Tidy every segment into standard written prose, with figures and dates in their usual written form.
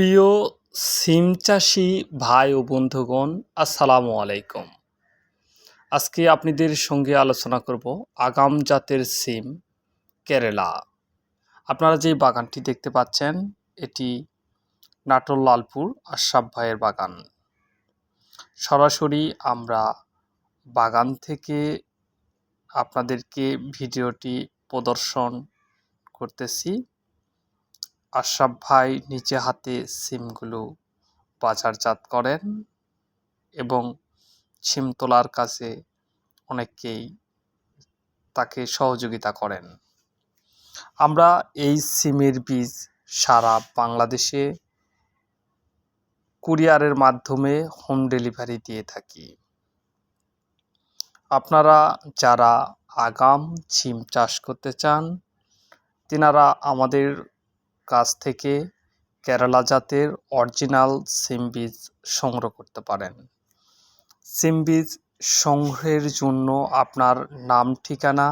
প্রিয় সিম চাষি ভাই ও বন্ধুগণ, আসসালামু আলাইকুম। আজকে আপনাদের সঙ্গে আলোচনা করব আগাম জাতের সিম কেরালা। আপনারা যে বাগানটি দেখতে পাচ্ছেন, এটি নাটোর লালপুর আশরাফ ভাইয়ের বাগান। সরাসরি আমরা বাগান থেকে আপনাদেরকে ভিডিওটি প্রদর্শন করতেছি। আশরাফ ভাই নিজে হাতে সিমগুলো বাজারজাত করেন এবং সিম তোলার কাজে অনেককেই তাকে সহযোগিতা করেন। আমরা এই সিমের বীজ সারা বাংলাদেশে কুরিয়ারের মাধ্যমে হোম ডেলিভারি দিয়ে থাকি। আপনারা যারা আগাম সিম চাষ করতে চান, তেনারা আমাদের কাছ থেকে কেরালা জাতের অরিজিনাল সিম বীজ সংগ্রহ করতে পারেন। সিম বীজ সংগ্রহের জন্য আপনার নাম, ঠিকানা,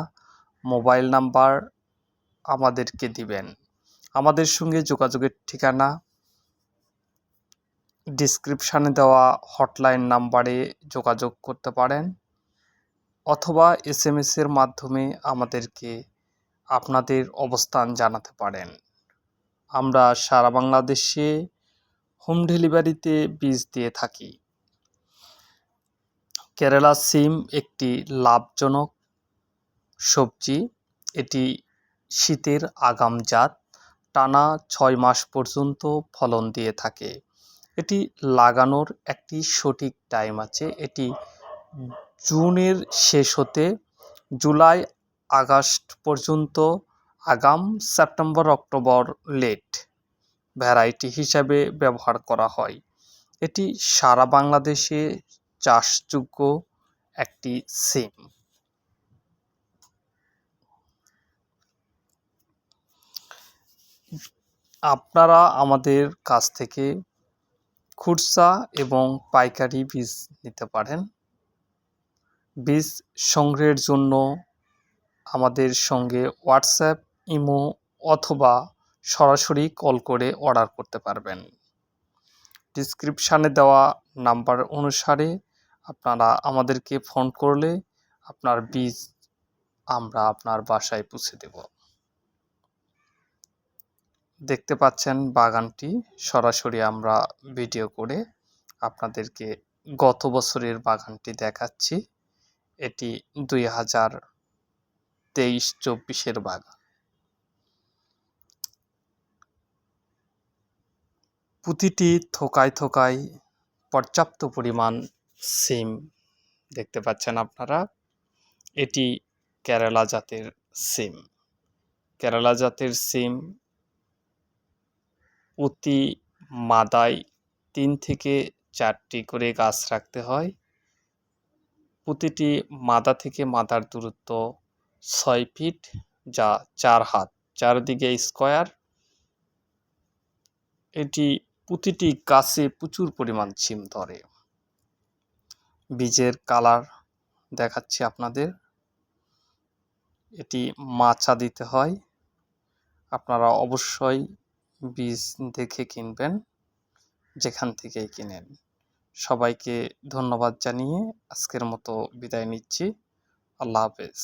মোবাইল নাম্বার আমাদেরকে দিবেন। আমাদের সঙ্গে যোগাযোগের ঠিকানা ডিসক্রিপশানে দেওয়া হটলাইন নাম্বারে যোগাযোগ করতে পারেন, অথবা SMS-এর মাধ্যমে আমাদেরকে আপনাদের অবস্থান জানাতে পারেন। আমরা সারা বাংলাদেশে হোম ডেলিভারিতে বীজ দিয়ে থাকি। কেরালা সিম একটি লাভজনক সবজি। এটি শীতের আগাম জাত, টানা 6 মাস পর্যন্ত ফলন দিয়ে থাকে। এটি লাগানোর একটি সঠিক টাইম আছে। এটি জুনের শেষ হতে জুলাই আগস্ট পর্যন্ত আগাম, সেপ্টেম্বর অক্টোবর লেট ভ্যারাইটি হিসাবে ব্যবহার করা হয়। এটি সারা বাংলাদেশে চাষযোগ্য একটি সিম। আপনারা আমাদের কাছ থেকে খুচরা এবং পাইকারি বীজ নিতে পারেন। বীজ সংগ্রহের জন্য আমাদের সঙ্গে হোয়াটসঅ্যাপ, ইমো অথবা সরাসরি কল করে অর্ডার করতে পারবেন। ডিসক্রিপশানে দেওয়া নাম্বার অনুসারে আপনারা আমাদেরকে ফোন করলে আপনার বীজ আমরা আপনার বাসায় পৌঁছে দেব। দেখতে পাচ্ছেন বাগানটি সরাসরি আমরা ভিডিও করে আপনাদেরকে গত বছরের বাগানটি দেখাচ্ছি। এটি 2023-24 বাগান। প্রতিটি থোকায় থোকায় পর্যাপ্ত পরিমাণ সিম দেখতে পাচ্ছেন আপনারা। এটি কেরালা জাতের সিম। কেরালা জাতের সিম প্রতি মাদায় 3 থেকে 4টি করে গাছ রাখতে হয়। প্রতিটি মাদা থেকে মাদার দূরত্ব 6 ফিট, যা 4 হাত, চারদিকে স্কোয়ার। এটি প্রতিটি গাছে প্রচুর পরিমাণ সিম ধরে। বীজের কালার দেখাচ্ছি আপনাদের। এটি মাচা দিতে হয়। আপনারা অবশ্যই বীজ দেখে কিনবেন, যেখান থেকেই কিনেন। সবাইকে ধন্যবাদ জানিয়ে আজকের মতো বিদায় নিচ্ছি। আল্লাহ হাফেজ।